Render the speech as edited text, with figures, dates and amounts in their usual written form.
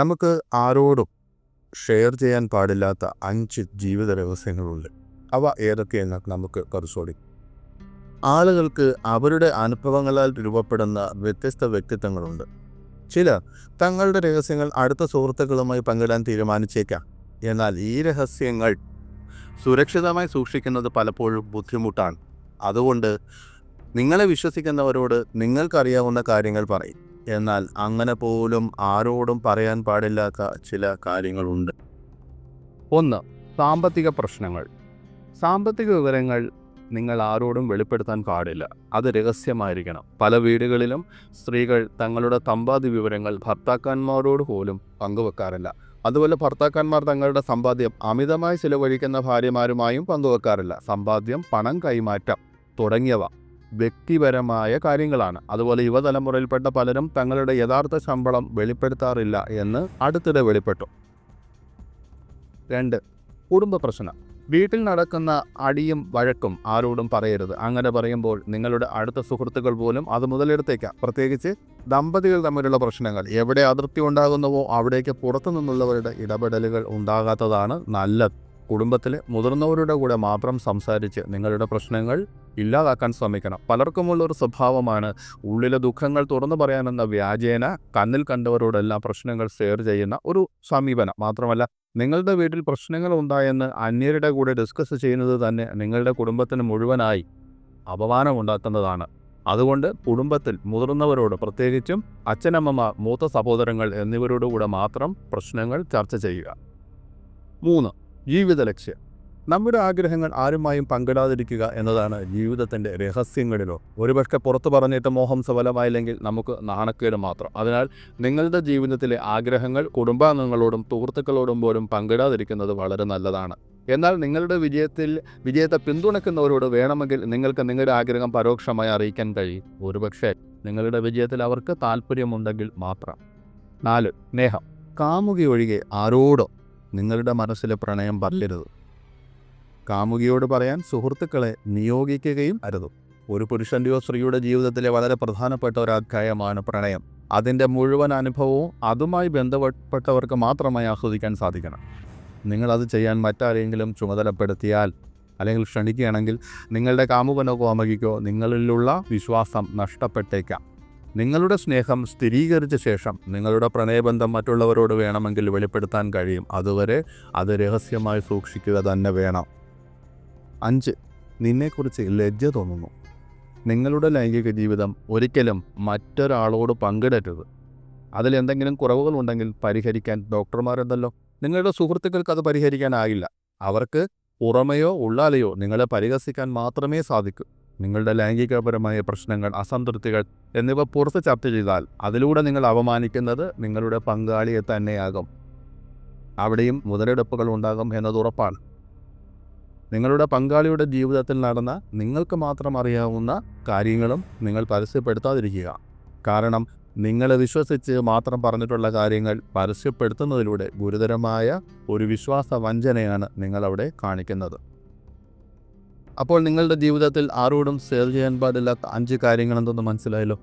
നമുക്ക് ആരോടും ഷെയർ ചെയ്യാൻ പാടില്ലാത്ത 5 ജീവിത രഹസ്യങ്ങളുണ്ട്. അവ ഏതൊക്കെയെന്ന് നമുക്ക് പരിശോധിക്കാം. ആളുകൾക്ക് അവരുടെ അനുഭവങ്ങളാൽ രൂപപ്പെടുന്ന വ്യത്യസ്ത വ്യക്തിത്വങ്ങളുണ്ട്. ചിലർ തങ്ങളുടെ രഹസ്യങ്ങൾ അടുത്ത സുഹൃത്തുക്കളുമായി പങ്കിടാൻ തീരുമാനിച്ചേക്കാം. എന്നാൽ ഈ രഹസ്യങ്ങൾ സുരക്ഷിതമായി സൂക്ഷിക്കുന്നത് പലപ്പോഴും ബുദ്ധിമുട്ടാണ്. അതുകൊണ്ട് നിങ്ങളെ വിശ്വസിക്കുന്നവരോട് നിങ്ങൾക്കറിയാവുന്ന കാര്യങ്ങൾ പറയും. എന്നാൽ അങ്ങനെ പോലും ആരോടും പറയാൻ പാടില്ലാത്ത ചില കാര്യങ്ങളുണ്ട്. 1. സാമ്പത്തിക പ്രശ്നങ്ങൾ. സാമ്പത്തിക വിവരങ്ങൾ നിങ്ങൾ ആരോടും വെളിപ്പെടുത്താൻ പാടില്ല. അത് രഹസ്യമായിരിക്കണം. പല വീടുകളിലും സ്ത്രീകൾ തങ്ങളുടെ സമ്പാദ്യ വിവരങ്ങൾ ഭർത്താക്കന്മാരോട് പോലും പങ്കുവെക്കാറില്ല. അതുപോലെ ഭർത്താക്കന്മാർ തങ്ങളുടെ സമ്പാദ്യം അമിതമായി ചിലവഴിക്കുന്ന ഭാര്യമാരുമായും പങ്കുവെക്കാറില്ല. സമ്പാദ്യം, പണം കൈമാറ്റം തുടങ്ങിയവ വ്യക്തിപരമായ കാര്യങ്ങളാണ്. അതുപോലെ യുവതലമുറയിൽപ്പെട്ട പലരും തങ്ങളുടെ യഥാർത്ഥ ശമ്പളം വെളിപ്പെടുത്താറില്ല എന്ന് അടുത്തിടെ വെളിപ്പെട്ടു. 2. കുടുംബ പ്രശ്നം. വീട്ടിൽ നടക്കുന്ന അടിയും വഴക്കും ആരോടും പറയരുത്. അങ്ങനെ പറയുമ്പോൾ നിങ്ങളുടെ അടുത്ത സുഹൃത്തുക്കൾ പോലും അത് മുതലെടുത്തേക്കാം. പ്രത്യേകിച്ച് ദമ്പതികൾ തമ്മിലുള്ള പ്രശ്നങ്ങൾ എവിടെ അതിർത്തി ഉണ്ടാകുന്നുവോ അവിടേക്ക് പുറത്തു നിന്നുള്ളവരുടെ ഇടപെടലുകൾ ഉണ്ടാകാത്തതാണ് നല്ലത്. കുടുംബത്തിലെ മുതിർന്നവരുടെ കൂടെ മാത്രം സംസാരിച്ച് നിങ്ങളുടെ പ്രശ്നങ്ങൾ ഇല്ലാതാക്കാൻ ശ്രമിക്കണം. പലർക്കുമുള്ളൊരു സ്വഭാവമാണ് ഉള്ളിലെ ദുഃഖങ്ങൾ തുറന്നു പറയാനെന്ന വ്യാജേന കണ്ണിൽ കണ്ടവരോടെല്ലാം പ്രശ്നങ്ങൾ ഷെയർ ചെയ്യുന്ന ഒരു സമീപനം. മാത്രമല്ല, നിങ്ങളുടെ വീട്ടിൽ പ്രശ്നങ്ങൾ ഉണ്ടായെന്ന് അന്യരുടെ കൂടെ ഡിസ്കസ് ചെയ്യുന്നത് തന്നെ നിങ്ങളുടെ കുടുംബത്തിന് മുഴുവനായി അപമാനമുണ്ടാക്കുന്നതാണ്. അതുകൊണ്ട് കുടുംബത്തിൽ മുതിർന്നവരോട്, പ്രത്യേകിച്ചും അച്ഛനമ്മമാർ, മൂത്ത സഹോദരങ്ങൾ എന്നിവരോട് കൂടെ മാത്രം പ്രശ്നങ്ങൾ ചർച്ച ചെയ്യുക. 3. ജീവിത ലക്ഷ്യം. നമ്മുടെ ആഗ്രഹങ്ങൾ ആരുമായും പങ്കിടാതിരിക്കുക എന്നതാണ് ജീവിതത്തിൻ്റെ രഹസ്യങ്ങളിലോ. ഒരുപക്ഷെ പുറത്തു പറഞ്ഞിട്ട് മോഹം സഫലമായില്ലെങ്കിൽ നമുക്ക് നാണക്കേട് മാത്രം. അതിനാൽ നിങ്ങളുടെ ജീവിതത്തിലെ ആഗ്രഹങ്ങൾ കുടുംബാംഗങ്ങളോടും സുഹൃത്തുക്കളോടും പോലും പങ്കിടാതിരിക്കുന്നത് വളരെ നല്ലതാണ്. എന്നാൽ നിങ്ങളുടെ വിജയത്തെ പിന്തുണയ്ക്കുന്നവരോട് വേണമെങ്കിൽ നിങ്ങൾക്ക് നിങ്ങളുടെ ആഗ്രഹം പരോക്ഷമായി അറിയിക്കാൻ കഴിയും. ഒരുപക്ഷെ നിങ്ങളുടെ വിജയത്തിൽ അവർക്ക് താല്പര്യമുണ്ടെങ്കിൽ മാത്രം. 4. സ്നേഹം. കാമുകിയൊഴികെ ആരോടും നിങ്ങളുടെ മനസ്സിലെ പ്രണയം പറയരുത്. കാമുകിയോട് പറയാൻ സുഹൃത്തുക്കളെ നിയോഗിക്കുകയും അരുത്. ഒരു പുരുഷൻ്റെയോ സ്ത്രീയുടെ ജീവിതത്തിലെ വളരെ പ്രധാനപ്പെട്ട ഒരു അധ്യായമാണ് പ്രണയം. അതിൻ്റെ മുഴുവൻ അനുഭവവും അതുമായി ബന്ധപ്പെട്ടവർക്ക് മാത്രമായി ആസ്വദിക്കാൻ സാധിക്കണം. നിങ്ങളത് ചെയ്യാൻ മറ്റാരെങ്കിലും ചുമതലപ്പെടുത്തിയാൽ അല്ലെങ്കിൽ ക്ഷണിക്കുകയാണെങ്കിൽ നിങ്ങളുടെ കാമുകനോ കാമുകിക്കോ നിങ്ങളിലുള്ള വിശ്വാസം നഷ്ടപ്പെട്ടേക്കാം. നിങ്ങളുടെ സ്നേഹം സ്ഥിരീകരിച്ച ശേഷം നിങ്ങളുടെ പ്രണയബന്ധം മറ്റുള്ളവരോട് വേണമെങ്കിൽ വെളിപ്പെടുത്താൻ കഴിയും. അതുവരെ അത് രഹസ്യമായി സൂക്ഷിക്കുക തന്നെ വേണം. 5. നിന്നെക്കുറിച്ച് ലജ്ജ തോന്നുന്നു. നിങ്ങളുടെ ലൈംഗിക ജീവിതം ഒരിക്കലും മറ്റൊരാളോട് പങ്കിടരുത്. അതിലെന്തെങ്കിലും കുറവുകളുണ്ടെങ്കിൽ പരിഹരിക്കാൻ ഡോക്ടർമാരുണ്ടല്ലോ. നിങ്ങളുടെ സുഹൃത്തുക്കൾക്ക് അത് പരിഹരിക്കാനാകില്ല. അവർക്ക് പുറമെയോ ഉള്ളാലെയോ നിങ്ങളെ പരിഹസിക്കാൻ മാത്രമേ സാധിക്കൂ. നിങ്ങളുടെ ലൈംഗികപരമായ പ്രശ്നങ്ങൾ, അസംതൃപ്തികൾ എന്നിവ പുറത്ത് ചർച്ച ചെയ്താൽ അതിലൂടെ നിങ്ങൾ അപമാനിക്കുന്നത് നിങ്ങളുടെ പങ്കാളിയെ തന്നെയാകും. അവിടെയും മുതലെടുപ്പുകൾ ഉണ്ടാകും എന്നത് ഉറപ്പാണ്. നിങ്ങളുടെ പങ്കാളിയുടെ ജീവിതത്തിൽ നടന്ന നിങ്ങൾക്ക് മാത്രം അറിയാവുന്ന കാര്യങ്ങളും നിങ്ങൾ പരസ്യപ്പെടുത്താതിരിക്കുക. കാരണം നിങ്ങളെ വിശ്വസിച്ച് മാത്രം പറഞ്ഞിട്ടുള്ള കാര്യങ്ങൾ പരസ്യപ്പെടുത്തുന്നതിലൂടെ ഗുരുതരമായ ഒരു വിശ്വാസ വഞ്ചനയാണ് നിങ്ങളവിടെ കാണിക്കുന്നത്. അപ്പോൾ നിങ്ങളുടെ ജീവിതത്തിൽ ആരോടും ഷെയർ ചെയ്യാൻ പാടില്ലാത്ത 5 കാര്യങ്ങൾ എന്തെന്ന് മനസ്സിലായല്ലോ.